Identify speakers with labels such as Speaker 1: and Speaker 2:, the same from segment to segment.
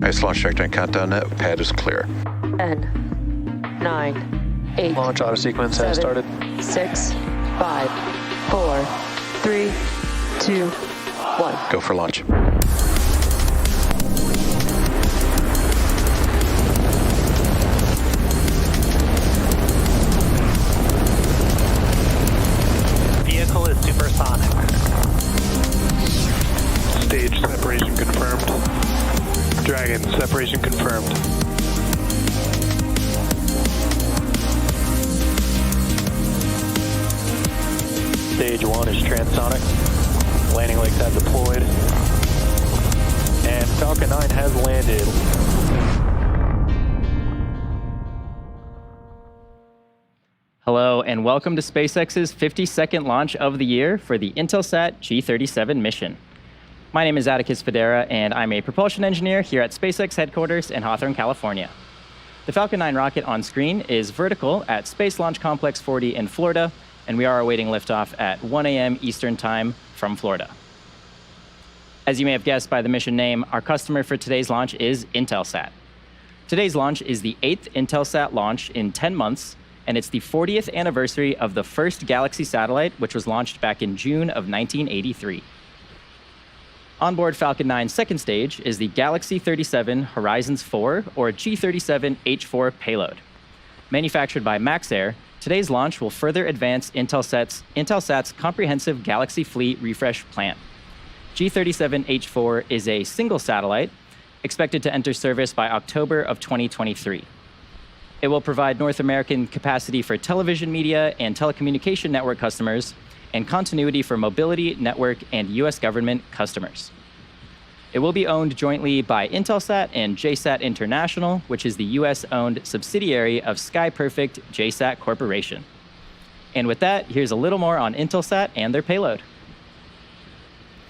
Speaker 1: Nice launch trajectory countdown. Pad is clear.
Speaker 2: 10, 9, 8.
Speaker 3: Launch auto sequence has started.
Speaker 2: 6, 5, 4, 3, 2, 1.
Speaker 1: Go for launch.
Speaker 3: Vehicle is supersonic. Stage separation confirmed. Dragon separation confirmed. Stage 1 is transonic. Landing legs have deployed. And Falcon 9 has landed.
Speaker 4: Hello, and welcome to SpaceX's 52nd launch of the year for the Intelsat G-37 mission. My name is Atticus Federa, and I'm a propulsion engineer here at SpaceX headquarters in Hawthorne, California. The Falcon 9 rocket on screen is vertical at Space Launch Complex 40 in Florida, and we are awaiting liftoff at 1 a.m. Eastern Time from Florida. As you may have guessed by the mission name, our customer for today's launch is Intelsat. Today's launch is the 8th Intelsat launch in 10 months, and it's the 40th anniversary of the first Galaxy satellite, which was launched back in June of 1983. Onboard Falcon 9's second stage is the Galaxy 37 Horizons 4, or G-37H4 payload. Manufactured by Maxair, today's launch will further advance Intelsat's comprehensive Galaxy fleet refresh plan. G-37H4 is a single satellite expected to enter service by October of 2023. It will provide North American capacity for television media and telecommunication network customers and continuity for mobility, network, and U.S. government customers. It will be owned jointly by Intelsat and JSAT International, which is the U.S.-owned subsidiary of SkyPerfect JSAT Corporation. And with that, here's a little more on Intelsat and their payload.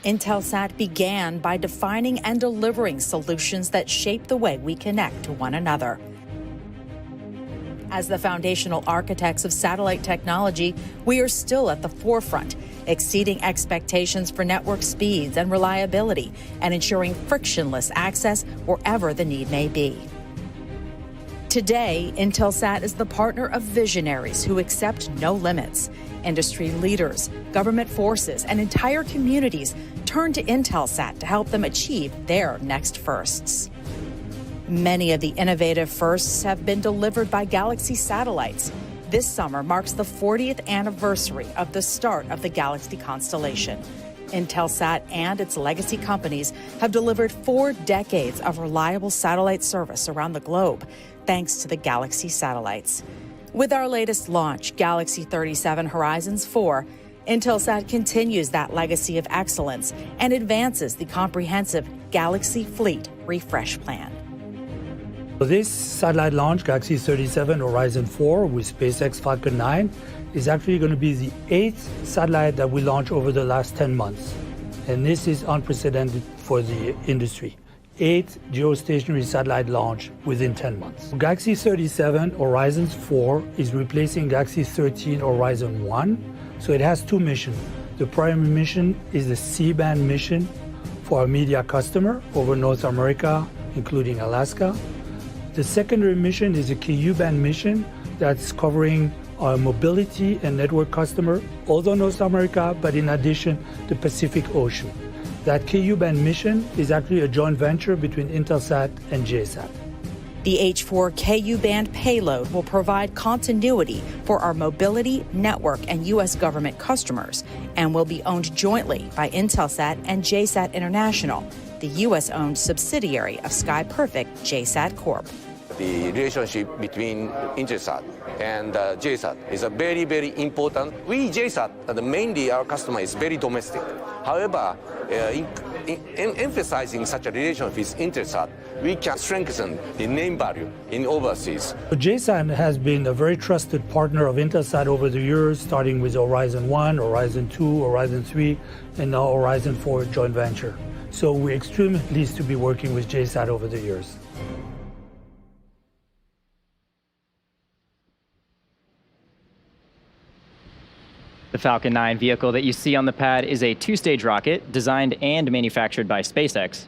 Speaker 5: Intelsat began by defining and delivering solutions that shape the way we connect to one another. As the foundational architects of satellite technology, we are still at the forefront, exceeding expectations for network speeds and reliability and ensuring frictionless access wherever the need may be. Today, Intelsat is the partner of visionaries who accept no limits. Industry leaders, government forces, and entire communities turn to Intelsat to help them achieve their next firsts. Many of the innovative firsts have been delivered by Galaxy satellites. This summer marks the 40th anniversary of the start of the Galaxy constellation. Intelsat and its legacy companies have delivered 4 decades of reliable satellite service around the globe, thanks to the Galaxy satellites. With our latest launch, Galaxy 37 Horizons 4, Intelsat continues that legacy of excellence and advances the comprehensive Galaxy Fleet Refresh Plan.
Speaker 6: This satellite launch, Galaxy 37 Horizon 4 with SpaceX Falcon 9, is actually going to be the 8th satellite that we launch over the last 10 months. And this is unprecedented for the industry. 8 geostationary satellite launch within 10 months. Galaxy 37 Horizons 4 is replacing Galaxy 13 Horizon 1. So it has 2 missions. The primary mission is the C-band mission for our media customer over North America, including Alaska. The secondary mission is a Ku-band mission that's covering our mobility and network customer, also North America, but in addition, the Pacific Ocean. That Ku-band mission is actually a joint venture between Intelsat and JSAT.
Speaker 5: The H4 Ku-band payload will provide continuity for our mobility, network, and U.S. government customers and will be owned jointly by Intelsat and JSAT International, the U.S.-owned subsidiary of SkyPerfect JSAT Corp.
Speaker 7: The relationship between Intelsat and JSAT is a very, very important. We, JSAT, mainly our customer is very domestic. However, emphasizing such a relationship with Intelsat, we can strengthen the name value in overseas.
Speaker 6: JSAT has been a very trusted partner of Intelsat over the years, starting with Horizon 1, Horizon 2, Horizon 3, and now Horizon 4 joint venture. So we're extremely pleased to be working with JSAT over the years.
Speaker 4: The Falcon 9 vehicle that you see on the pad is a 2-stage rocket designed and manufactured by SpaceX.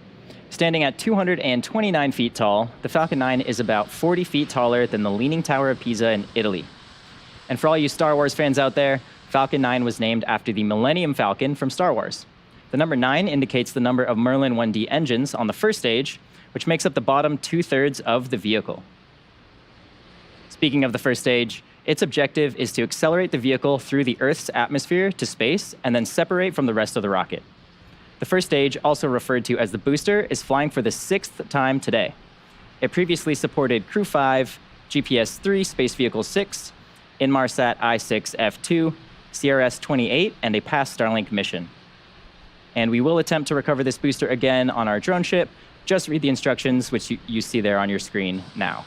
Speaker 4: Standing at 229 feet tall, the Falcon 9 is about 40 feet taller than the Leaning Tower of Pisa in Italy. And for all you Star Wars fans out there, Falcon 9 was named after the Millennium Falcon from Star Wars. The number 9 indicates the number of Merlin 1D engines on the first stage, which makes up the bottom 2/3 of the vehicle. Speaking of the first stage, its objective is to accelerate the vehicle through the Earth's atmosphere to space and then separate from the rest of the rocket. The first stage, also referred to as the booster, is flying for the 6th time today. It previously supported Crew 5, GPS-3 Space Vehicle 6, Inmarsat I6-F2, CRS-28, and a past Starlink mission. And we will attempt to recover this booster again on our drone ship. Just read the instructions, which you see there on your screen now.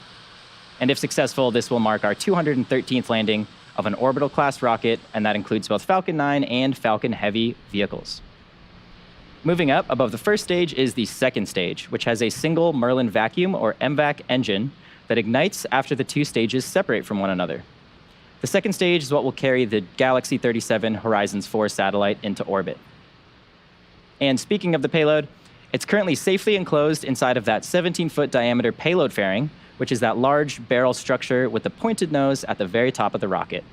Speaker 4: And if successful, this will mark our 213th landing of an orbital-class rocket, and that includes both Falcon 9 and Falcon Heavy vehicles. Moving up above the first stage is the second stage, which has a single Merlin vacuum, or MVAC, engine that ignites after the two stages separate from one another. The second stage is what will carry the Galaxy 37 Horizons 4 satellite into orbit. And speaking of the payload, it's currently safely enclosed inside of that 17-foot diameter payload fairing, which is that large barrel structure with the pointed nose at the very top of the rocket.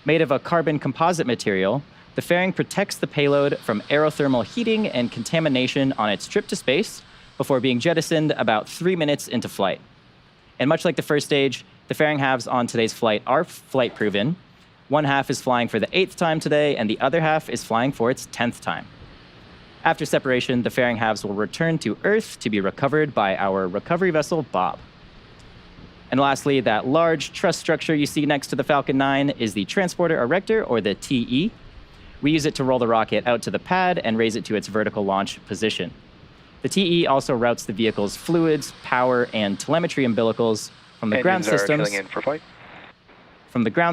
Speaker 4: Made of a carbon composite material, the fairing protects the payload from aerothermal heating and contamination on its trip to space before being jettisoned about 3 minutes into flight. And much like the first stage, the fairing halves on today's flight are flight-proven. One half is flying for the 8th time today, and the other half is flying for its 10th time. After separation, the fairing halves will return to Earth to be recovered by our recovery vessel, Bob. And lastly, that large truss structure you see next to the Falcon 9 is the Transporter Erector, or the TE. We use it to roll the rocket out to the pad and raise it to its vertical launch position. The TE also routes the vehicle's fluids, power, and telemetry umbilicals from the ground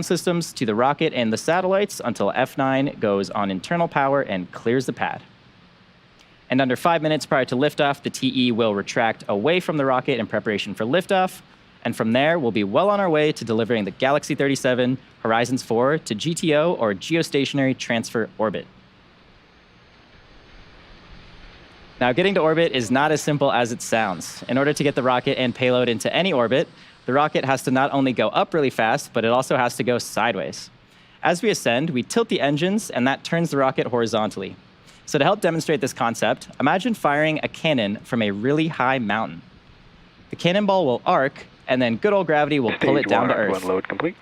Speaker 4: systems to the rocket and the satellites until F9 goes on internal power and clears the pad. And under 5 minutes prior to liftoff, the TE will retract away from the rocket in preparation for liftoff. And from there, we'll be well on our way to delivering the Galaxy 37 Horizons 4 to GTO, or Geostationary Transfer Orbit. Now, getting to orbit is not as simple as it sounds. In order to get the rocket and payload into any orbit, the rocket has to not only go up really fast, but it also has to go sideways. As we ascend, we tilt the engines, and that turns the rocket horizontally. So to help demonstrate this concept, imagine firing a cannon from a really high mountain. The cannonball will arc, and then good old gravity will pull it down to Earth.
Speaker 3: Load complete.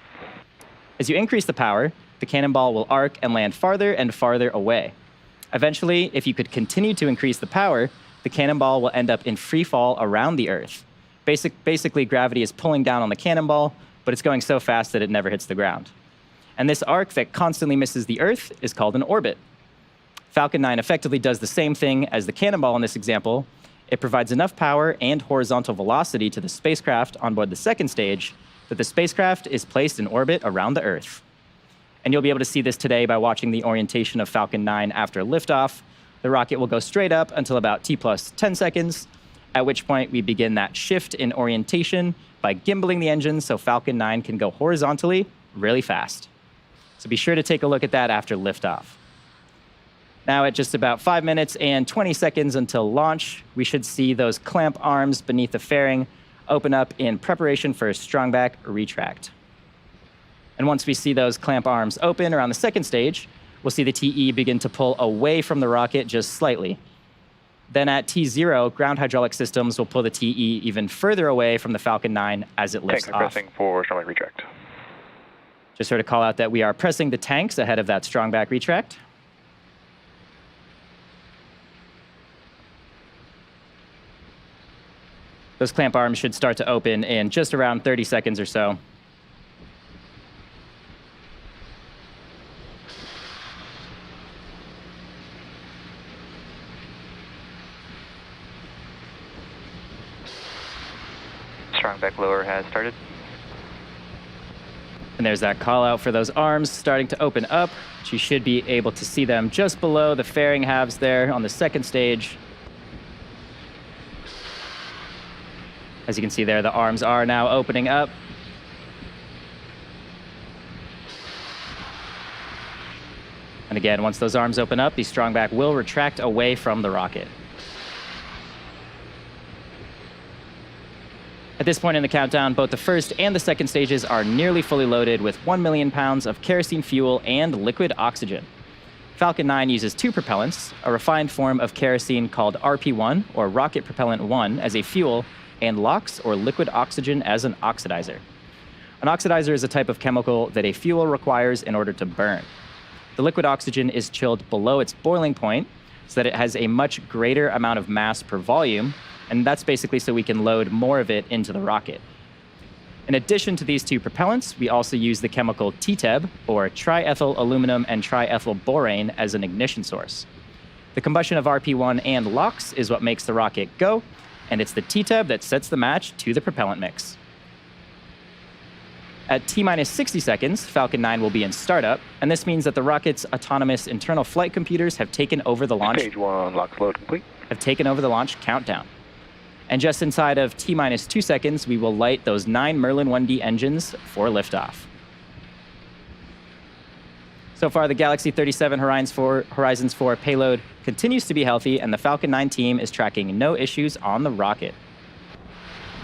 Speaker 4: As you increase the power, the cannonball will arc and land farther and farther away. Eventually, if you could continue to increase the power, the cannonball will end up in free fall around the Earth. Basically, gravity is pulling down on the cannonball, but it's going so fast that it never hits the ground. And this arc that constantly misses the Earth is called an orbit. Falcon 9 effectively does the same thing as the cannonball in this example. It provides enough power and horizontal velocity to the spacecraft on board the second stage that the spacecraft is placed in orbit around the Earth. And you'll be able to see this today by watching the orientation of Falcon 9 after liftoff. The rocket will go straight up until about T+10 seconds, at which point we begin that shift in orientation by gimbaling the engine so Falcon 9 can go horizontally really fast. So be sure to take a look at that after liftoff. Now, at just about 5 minutes and 20 seconds until launch, we should see those clamp arms beneath the fairing open up in preparation for a strongback retract. And once we see those clamp arms open around the second stage, we'll see the TE begin to pull away from the rocket just slightly. Then at T0, ground hydraulic systems will pull the TE even further away from the Falcon 9 as it lifts off.
Speaker 3: Pressing for strongback retract.
Speaker 4: Just sort of call out that we are pressing the tanks ahead of that strongback retract. Those clamp arms should start to open in just around 30 seconds or so.
Speaker 3: Strongback lower has started.
Speaker 4: And there's that call out for those arms starting to open up. You should be able to see them just below the fairing halves there on the second stage. As you can see there, the arms are now opening up. And again, once those arms open up, the strongback will retract away from the rocket. At this point in the countdown, both the first and the second stages are nearly fully loaded with 1 million pounds of kerosene fuel and liquid oxygen. Falcon 9 uses two propellants, a refined form of kerosene called RP1, or Rocket Propellant 1, as a fuel, and LOX, or liquid oxygen, as an oxidizer. An oxidizer is a type of chemical that a fuel requires in order to burn. The liquid oxygen is chilled below its boiling point so that it has a much greater amount of mass per volume, and that's basically so we can load more of it into the rocket. In addition to these two propellants, we also use the chemical TTEB, or triethyl aluminum and triethyl borane, as an ignition source. The combustion of RP1 and LOX is what makes the rocket go, and it's the TTEB that sets the match to the propellant mix. At T-minus 60 seconds, Falcon 9 will be in startup, and this means that the rocket's autonomous internal flight computers have taken over the launch.
Speaker 3: Stage 1, LOX load complete.
Speaker 4: Have taken over the launch countdown. And just inside of T-minus 2 seconds, we will light those 9 Merlin 1D engines for liftoff. So far, the Galaxy 37 Horizons 4 payload continues to be healthy, and the Falcon 9 team is tracking no issues on the rocket.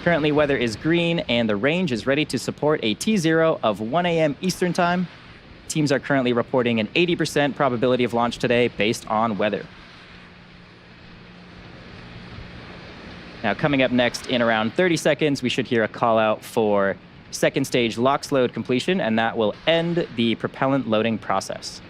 Speaker 4: Currently, weather is green, and the range is ready to support a T0 of 1 a.m. Eastern Time. Teams are currently reporting an 80% probability of launch today based on weather. Now, coming up next in around 30 seconds, we should hear a call out for second stage LOX load completion, and that will end the propellant loading process.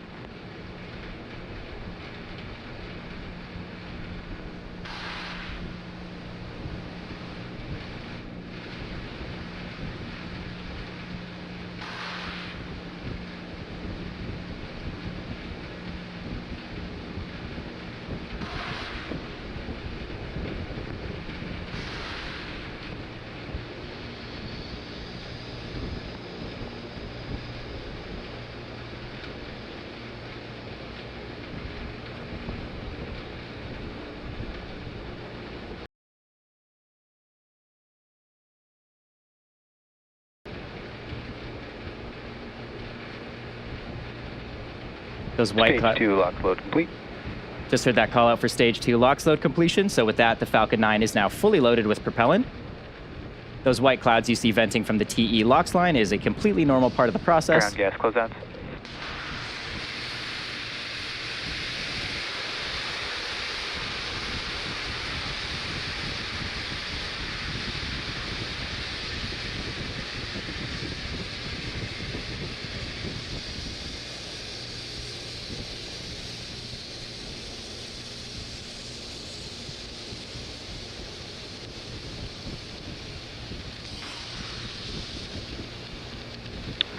Speaker 4: Those white
Speaker 3: Stage 2, LOX load complete.
Speaker 4: Just heard that call out for Stage 2 LOX load completion. So with that, the Falcon 9 is now fully loaded with propellant. Those white clouds you see venting from the TE LOX line is a completely normal part of the process.
Speaker 3: Ground gas closeouts.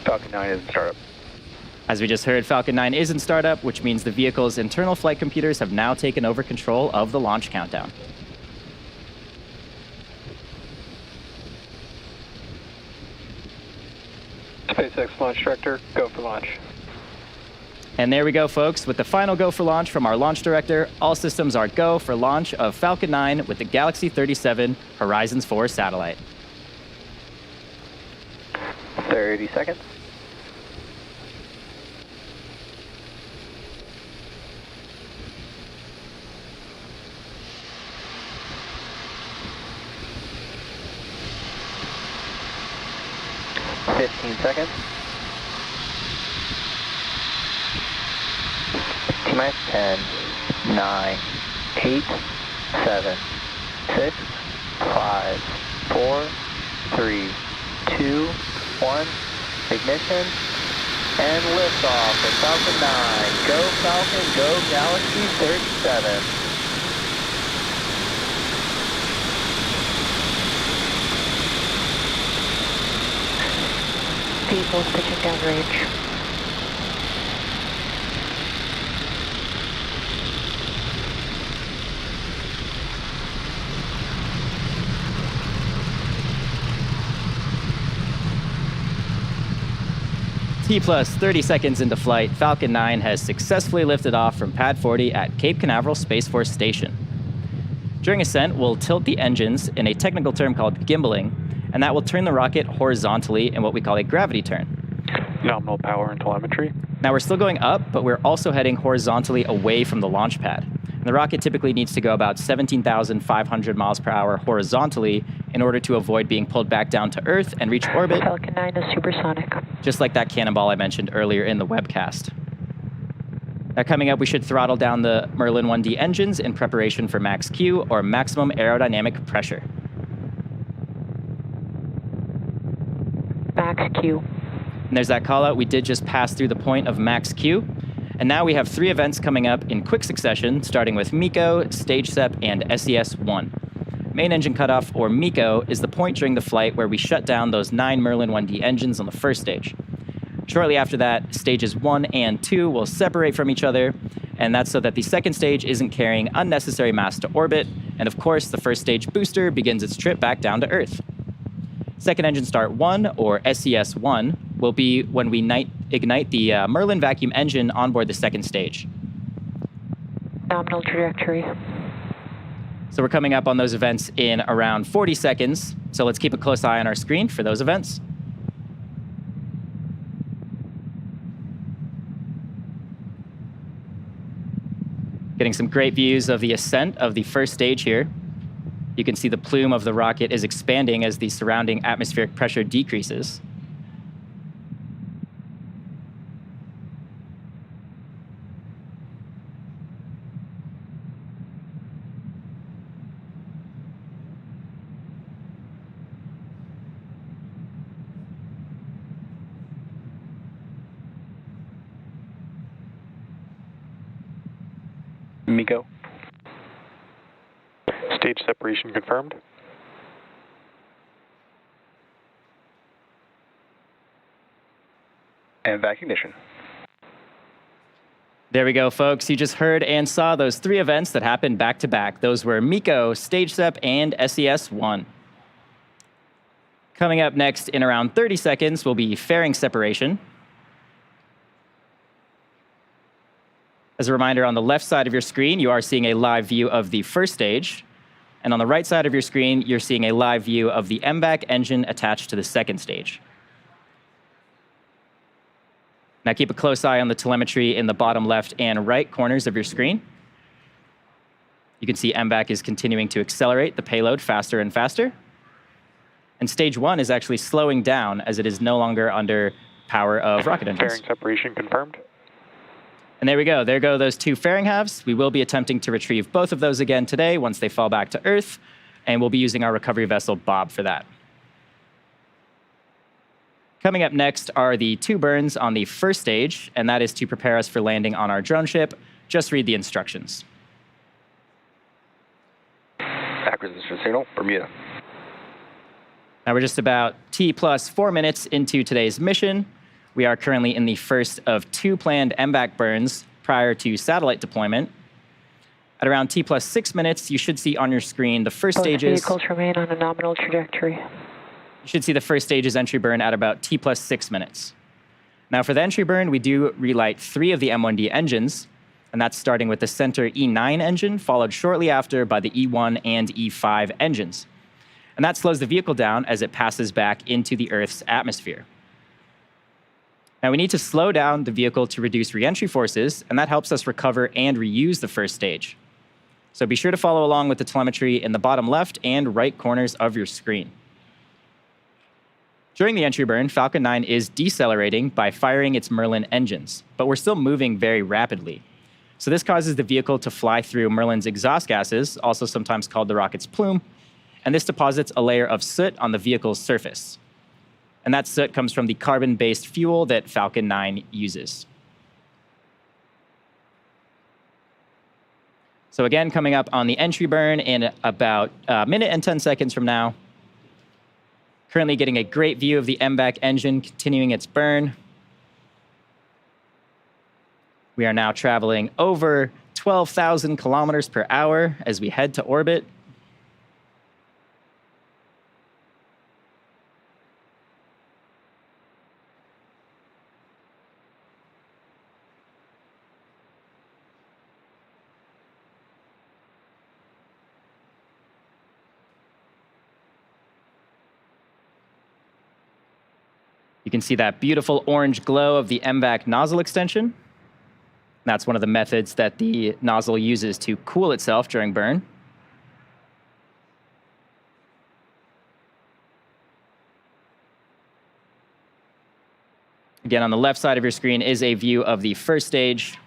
Speaker 3: Falcon 9 is in startup.
Speaker 4: As we just heard, Falcon 9 is in startup, which means the vehicle's internal flight computers have now taken over control of the launch countdown.
Speaker 3: SpaceX launch director, go for launch.
Speaker 4: And there we go, folks, with the final go for launch from our launch director. All systems are go for launch of Falcon 9 with the Galaxy 37 Horizons 4 satellite.
Speaker 3: 30 seconds. Seconds. T-minus 10, 9, 8, 7, 6, 5, 4, 3, 2, 1. Ignition and liftoff for Falcon 9. Go Falcon, go Galaxy 37.
Speaker 8: Vehicles pitching downrange.
Speaker 4: T plus 30 seconds into flight, Falcon 9 has successfully lifted off from Pad 40 at Cape Canaveral Space Force Station. During ascent, we'll tilt the engines in a technical term called gimbaling, and that will turn the rocket horizontally in what we call a gravity turn.
Speaker 3: Nominal power and telemetry.
Speaker 4: Now we're still going up, but we're also heading horizontally away from the launch pad. And the rocket typically needs to go about 17,500 miles per hour horizontally in order to avoid being pulled back down to Earth and reach orbit,
Speaker 8: Falcon 9 is supersonic.
Speaker 4: just like that cannonball I mentioned earlier in the webcast. Now coming up, we should throttle down the Merlin 1D engines in preparation for max Q, or maximum aerodynamic pressure.
Speaker 8: Max Q.
Speaker 4: And there's that call out. We did just pass through the point of max Q. And now we have 3 events coming up in quick succession, starting with MECO, Stage SEP, and SES-1. Main engine cutoff, or MECO, is the point during the flight where we shut down those 9 Merlin 1D engines on the first stage. Shortly after that, stages 1 and 2 will separate from each other, and that's so that the second stage isn't carrying unnecessary mass to orbit, and of course, the first stage booster begins its trip back down to Earth. Second engine start 1, or SES-1, will be when we ignite the Merlin vacuum engine on board the second stage.
Speaker 8: Nominal trajectory.
Speaker 4: So we're coming up on those events in around 40 seconds, so let's keep a close eye on our screen for those events. Getting some great views of the ascent of the first stage here. You can see the plume of the rocket is expanding as the surrounding atmospheric pressure decreases.
Speaker 3: MECO. Stage separation confirmed. And vac ignition.
Speaker 4: There we go, folks. You just heard and saw those 3 events that happened back to back. Those were MECO, Stage SEP, and SES-1. Coming up next in around 30 seconds will be fairing separation. As a reminder, on the left side of your screen, you are seeing a live view of the first stage. And on the right side of your screen, you're seeing a live view of the MVAC engine attached to the second stage. Now keep a close eye on the telemetry in the bottom left and right corners of your screen. You can see MVAC is continuing to accelerate the payload faster and faster. And stage 1 is actually slowing down as it is no longer under power of rocket engines.
Speaker 3: Fairing separation confirmed.
Speaker 4: And there we go. There go those 2 fairing halves. We will be attempting to retrieve both of those again today once they fall back to Earth, and we'll be using our recovery vessel Bob for that. Coming up next are the 2 burns on the first stage, and that is to prepare us for landing on our drone ship. Just read the instructions.
Speaker 3: Acquisition signal, Bermuda.
Speaker 4: Now we're just about T+4 minutes into today's mission. We are currently in the first of 2 planned MVAC burns prior to satellite deployment. At around T+6 minutes, you should see on your screen the first stages.
Speaker 8: Vehicles remain on a nominal trajectory.
Speaker 4: You should see the first stage's entry burn at about T+6 minutes. Now for the entry burn, we do relight 3 of the M1D engines, and that's starting with the center E9 engine, followed shortly after by the E1 and E5 engines. And that slows the vehicle down as it passes back into the Earth's atmosphere. Now we need to slow down the vehicle to reduce re-entry forces, and that helps us recover and reuse the first stage. So be sure to follow along with the telemetry in the bottom left and right corners of your screen. During the entry burn, Falcon 9 is decelerating by firing its Merlin engines, but we're still moving very rapidly. So this causes the vehicle to fly through Merlin's exhaust gases, also sometimes called the rocket's plume, and this deposits a layer of soot on the vehicle's surface. And that soot comes from the carbon-based fuel that Falcon 9 uses. So again, coming up on the entry burn in about a minute and 10 seconds from now. Currently getting a great view of the MVAC engine continuing its burn. We are now traveling over 12,000 kilometers per hour as we head to orbit. You can see that beautiful orange glow of the MVAC nozzle extension. That's one of the methods that the nozzle uses to cool itself during burn. Again, on the left side of your screen is a view of the first stage.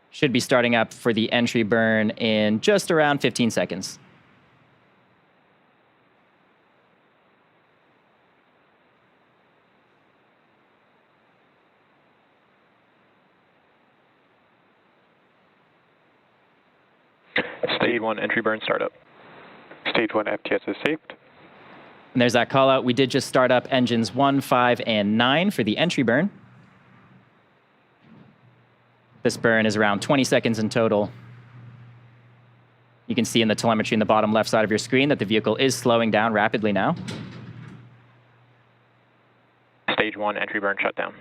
Speaker 4: Should be starting up for the entry burn in just around 15 seconds.
Speaker 3: Stage 1 entry burn startup.
Speaker 9: Stage 1 FTS is saved.
Speaker 4: And there's that call out. We did just start up engines 1, 5, and 9 for the entry burn. This burn is around 20 seconds in total. You can see in the telemetry in the bottom left side of your screen that the vehicle is slowing down rapidly now.
Speaker 3: Stage 1 entry burn shutdown.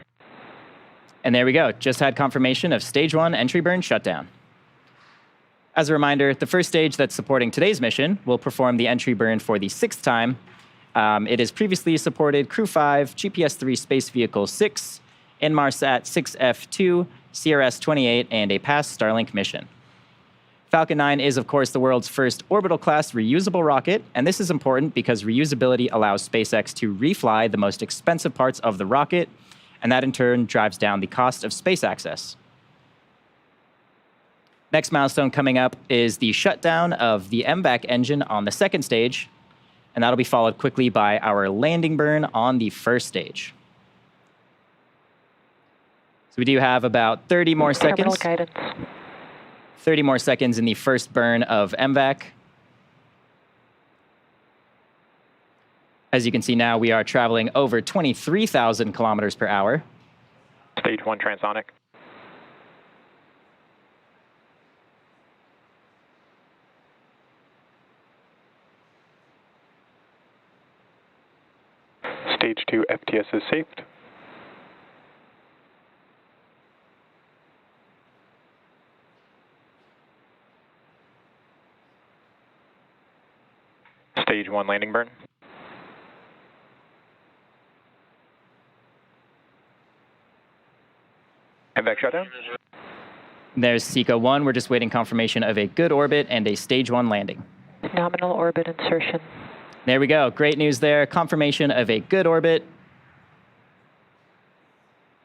Speaker 4: And there we go. Just had confirmation of stage 1 entry burn shutdown. As a reminder, the first stage that's supporting today's mission will perform the entry burn for the 6th time. It has previously supported Crew 5, GPS-3 Space Vehicle 6, Inmarsat I6-F2, CRS-28, and a past Starlink mission. Falcon 9 is, of course, the world's first orbital-class reusable rocket, and this is important because reusability allows SpaceX to refly the most expensive parts of the rocket, and that in turn drives down the cost of space access. Next milestone coming up is the shutdown of the MVAC engine on the 2nd stage, and that'll be followed quickly by our landing burn on the 1st stage. So we do have about 30 more seconds.
Speaker 8: Terminal guidance.
Speaker 4: 30 more seconds in the first burn of MVAC. As you can see now, we are traveling over 23,000 kilometers per hour.
Speaker 3: Stage 1 transonic.
Speaker 9: Stage 2 FTS is saved.
Speaker 3: Stage 1 landing burn. MVAC shutdown.
Speaker 4: There's SECA 1. We're just waiting confirmation of a good orbit and a stage 1 landing.
Speaker 8: Nominal orbit insertion.
Speaker 4: There we go. Great news there. Confirmation of a good orbit.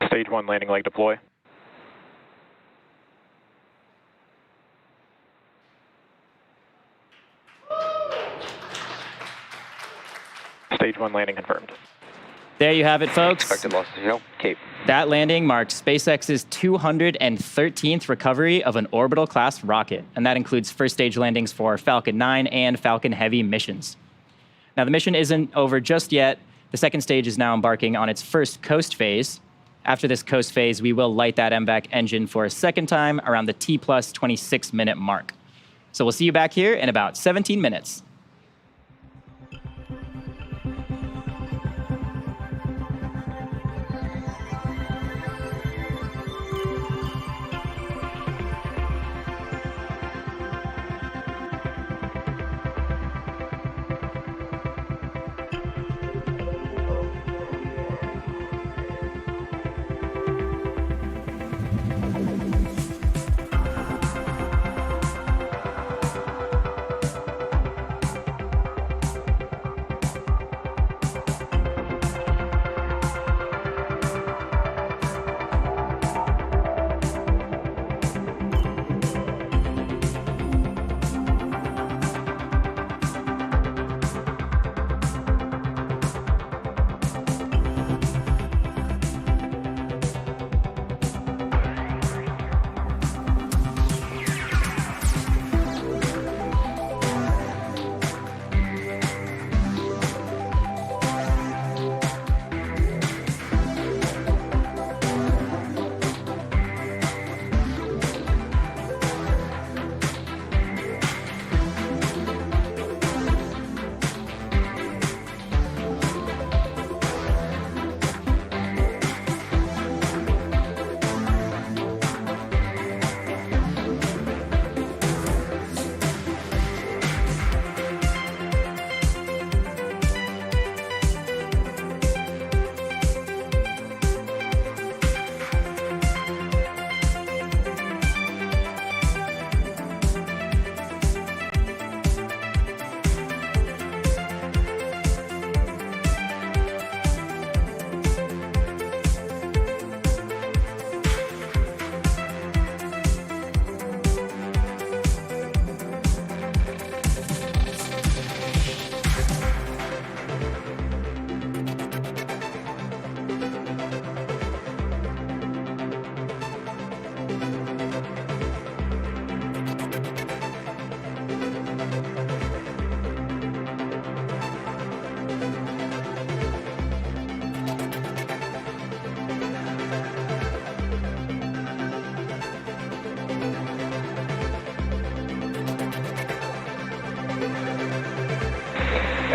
Speaker 3: Stage 1 landing leg deploy. Stage 1 landing confirmed.
Speaker 4: There you have it, folks.
Speaker 1: Expected losses, Cape.
Speaker 4: That landing marked SpaceX's 213th recovery of an orbital-class rocket, and that includes first stage landings for Falcon 9 and Falcon Heavy missions. Now, the mission isn't over just yet. The 2nd stage is now embarking on its first coast phase. After this coast phase, we will light that MVAC engine for a 2nd time around the T plus 26-minute mark. So we'll see you back here in about 17 minutes.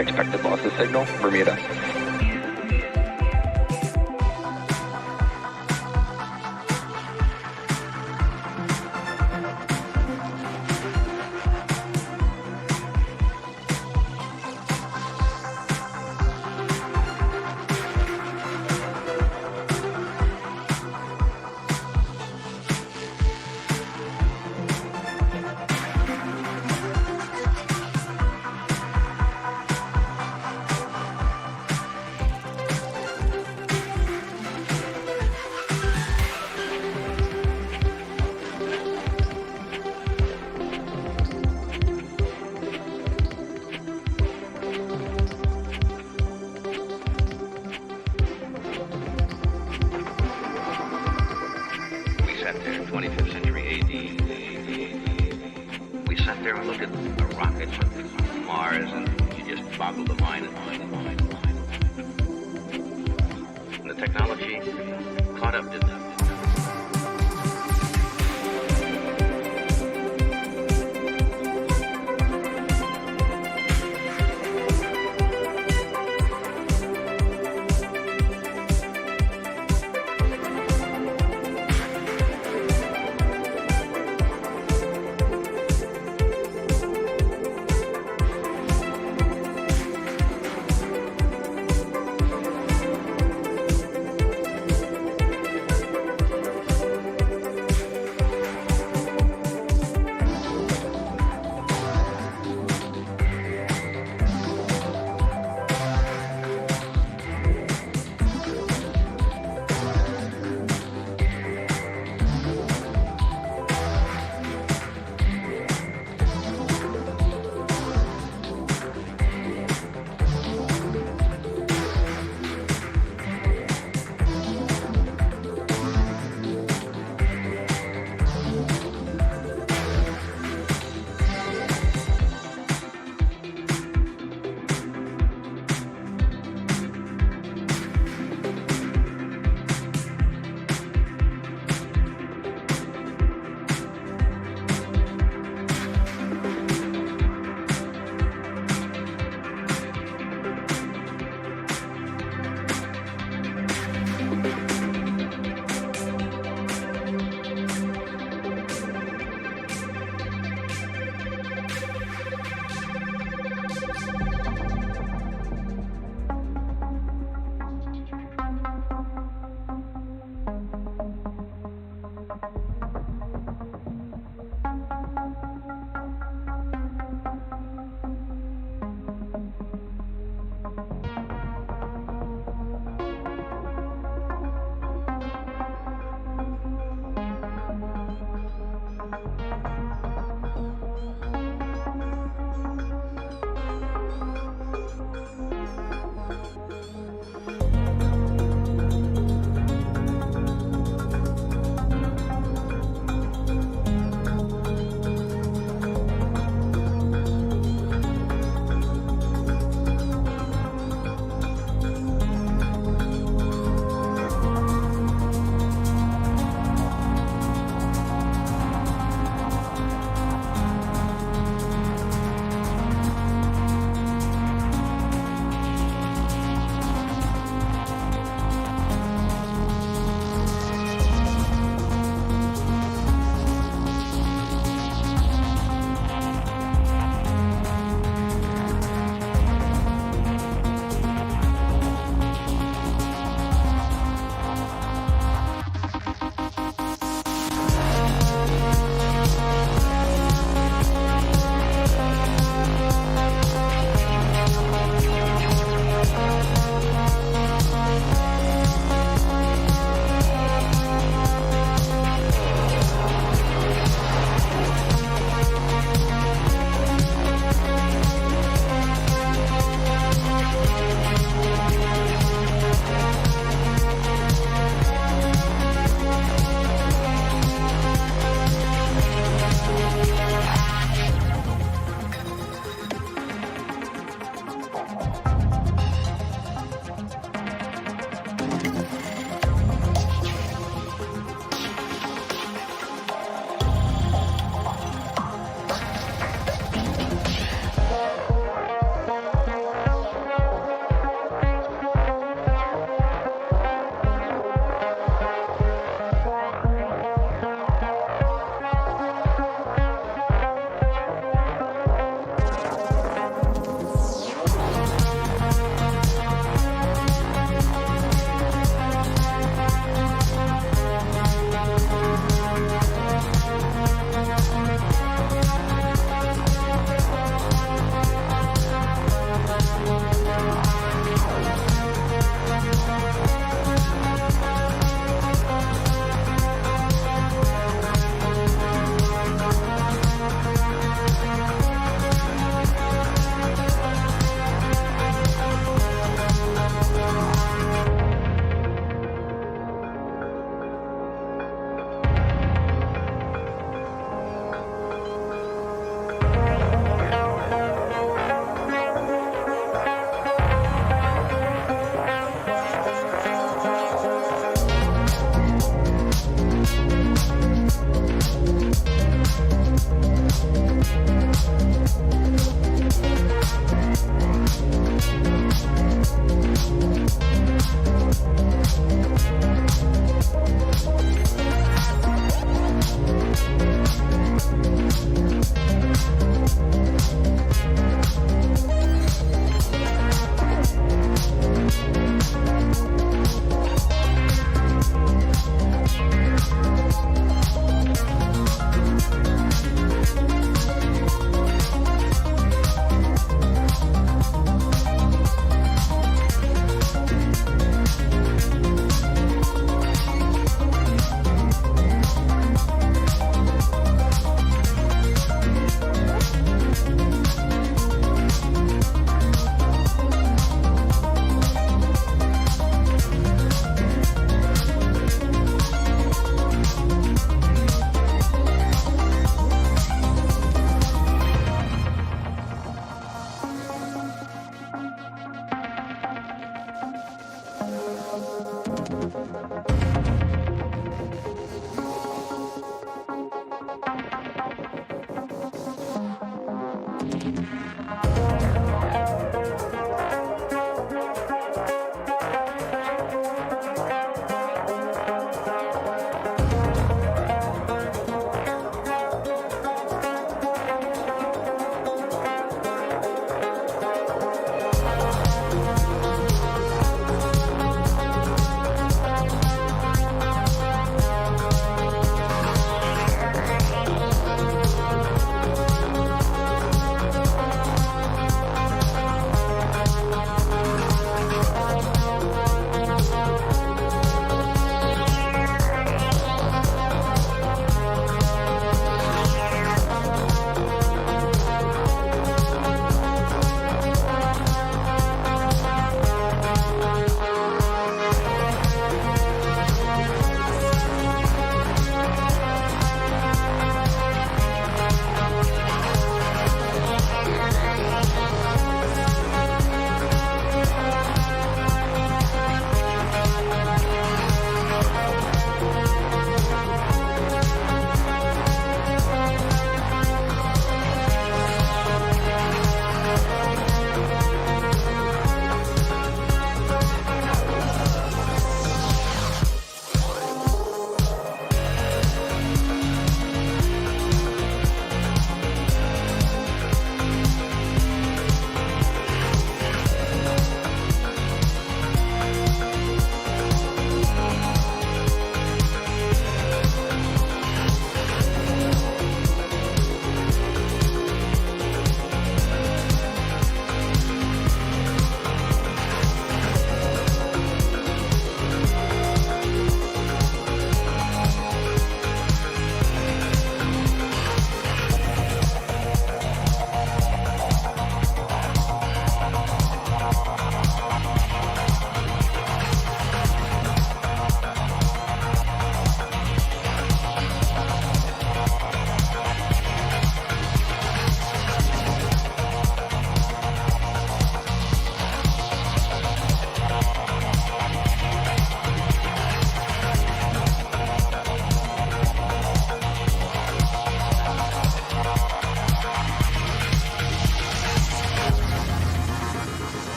Speaker 10: Expected loss of signal, Bermuda.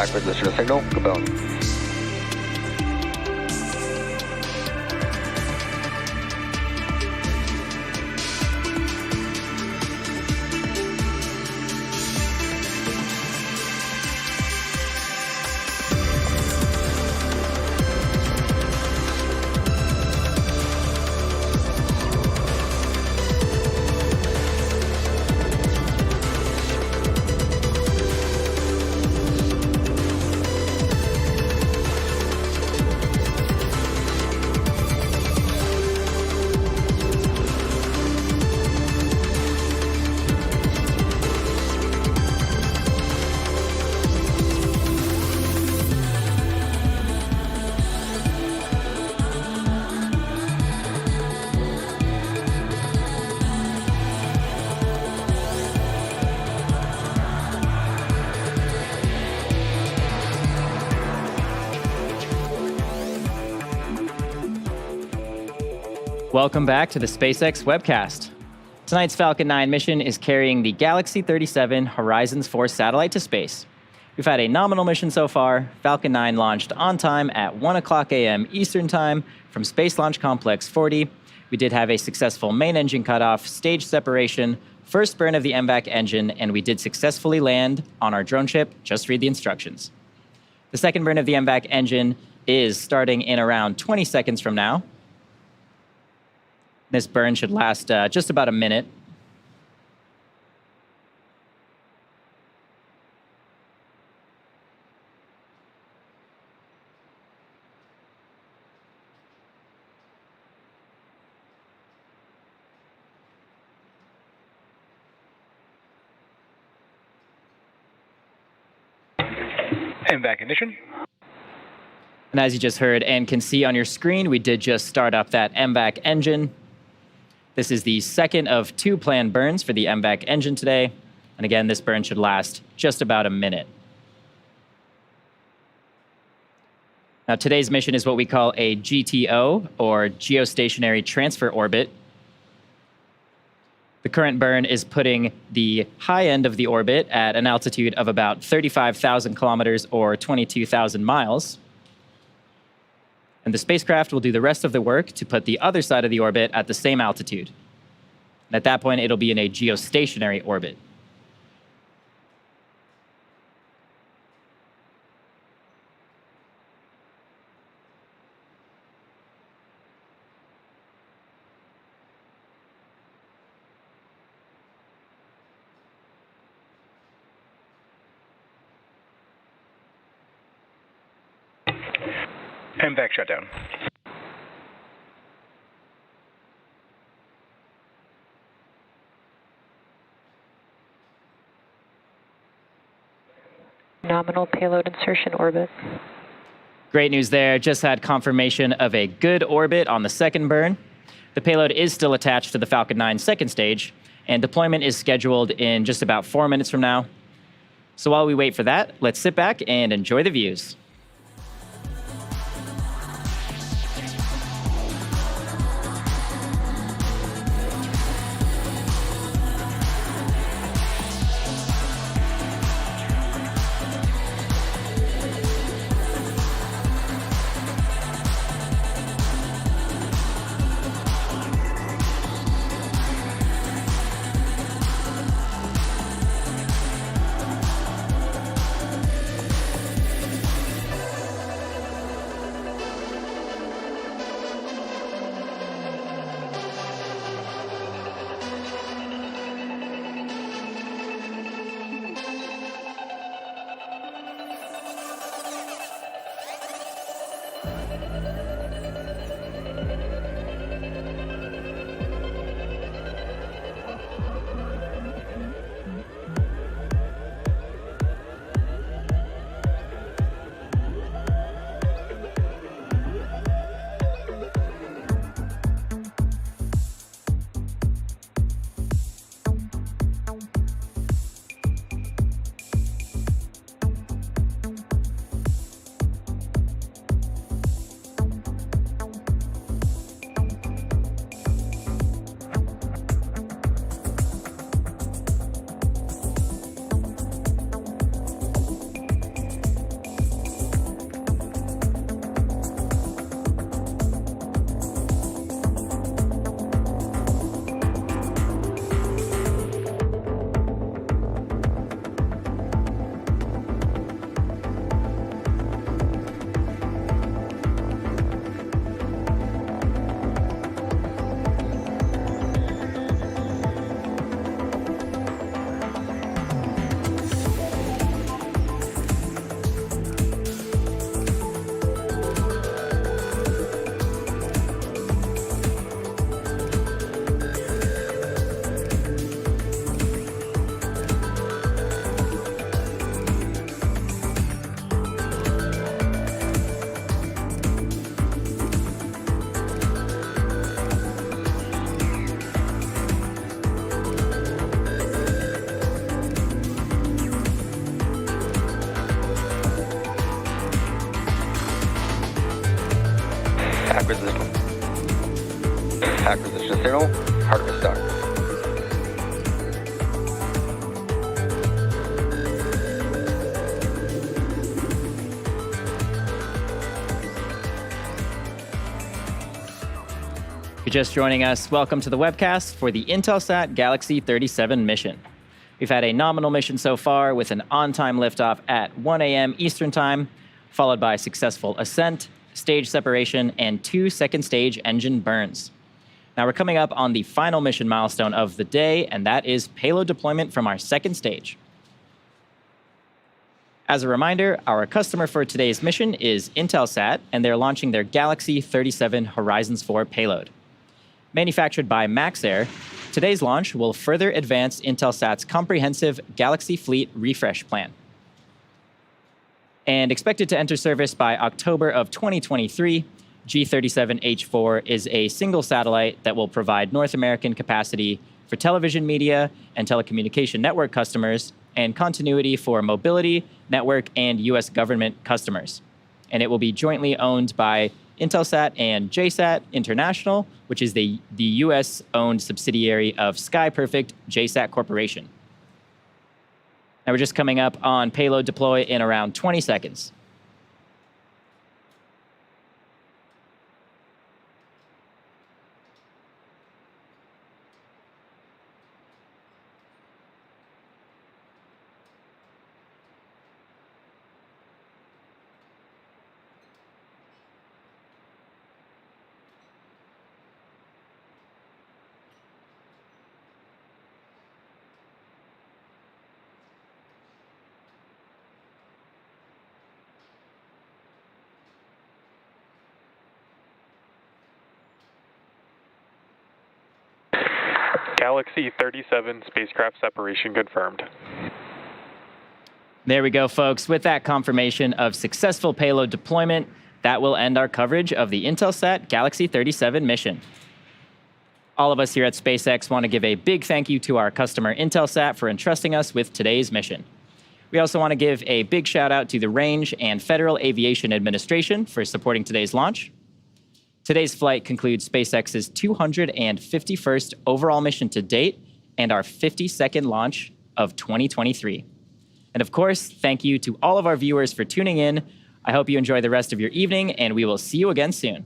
Speaker 10: Acquisition of signal, Gabon.
Speaker 4: Welcome back to the SpaceX webcast. Tonight's Falcon 9 mission is carrying the Galaxy 37 Horizons 4 satellite to space. We've had a nominal mission so far. Falcon 9 launched on time at 1 o'clock a.m. Eastern Time from Space Launch Complex 40. We did have a successful main engine cutoff, stage separation, first burn of the MVAC engine, and we did successfully land on our drone ship. Just read the instructions. The second burn of the MVAC engine is starting in around 20 seconds from now. This burn should last just about a minute.
Speaker 9: MVAC ignition.
Speaker 4: And as you just heard and can see on your screen, we did just start up that MVAC engine. This is the second of 2 planned burns for the MVAC engine today. And again, this burn should last just about a minute. Now, today's mission is what we call a GTO, or geostationary transfer orbit. The current burn is putting the high end of the orbit at an altitude of about 35,000 kilometers or 22,000 miles. And the spacecraft will do the rest of the work to put the other side of the orbit at the same altitude. And at that point, it'll be in a geostationary orbit.
Speaker 9: MVAC shutdown.
Speaker 8: Nominal payload insertion orbit.
Speaker 4: Great news there. Just had confirmation of a good orbit on the second burn. The payload is still attached to the Falcon 9 second stage, and deployment is scheduled in just about 4 minutes from now. So while we wait for that, let's sit back and enjoy the views.
Speaker 10: acquisition signal, harvest start.
Speaker 4: If you're just joining us, welcome to the webcast for the Intelsat Galaxy-37 mission. We've had a nominal mission so far with an on-time liftoff at 1 a.m. Eastern Time, followed by successful ascent, stage separation, and 2 second stage engine burns. Now we're coming up on the final mission milestone of the day, and that is payload deployment from our second stage. As a reminder, our customer for today's mission is Intelsat, and they're launching their Galaxy-37 Horizons 4 payload. Manufactured by Maxair, today's launch will further advance Intelsat's comprehensive Galaxy Fleet refresh plan. And expected to enter service by October of 2023, G-37H4 is a single satellite that will provide North American capacity for television media and telecommunication network customers and continuity for mobility, network, and U.S. government customers. And it will be jointly owned by Intelsat and JSAT International, which is the U.S.-owned subsidiary of SkyPerfect JSAT Corporation. Now we're just coming up on payload deploy in around 20 seconds.
Speaker 9: Galaxy-37 spacecraft separation confirmed.
Speaker 4: There we go, folks. With that confirmation of successful payload deployment, that will end our coverage of the Intelsat Galaxy-37 mission. All of us here at SpaceX want to give a big thank you to our customer Intelsat for entrusting us with today's mission. We also want to give a big shout out to the Range and Federal Aviation Administration for supporting today's launch. Today's flight concludes SpaceX's 251st overall mission to date and our 52nd launch of 2023. And of course, thank you to all of our viewers for tuning in. I hope you enjoy the rest of your evening, and we will see you again soon.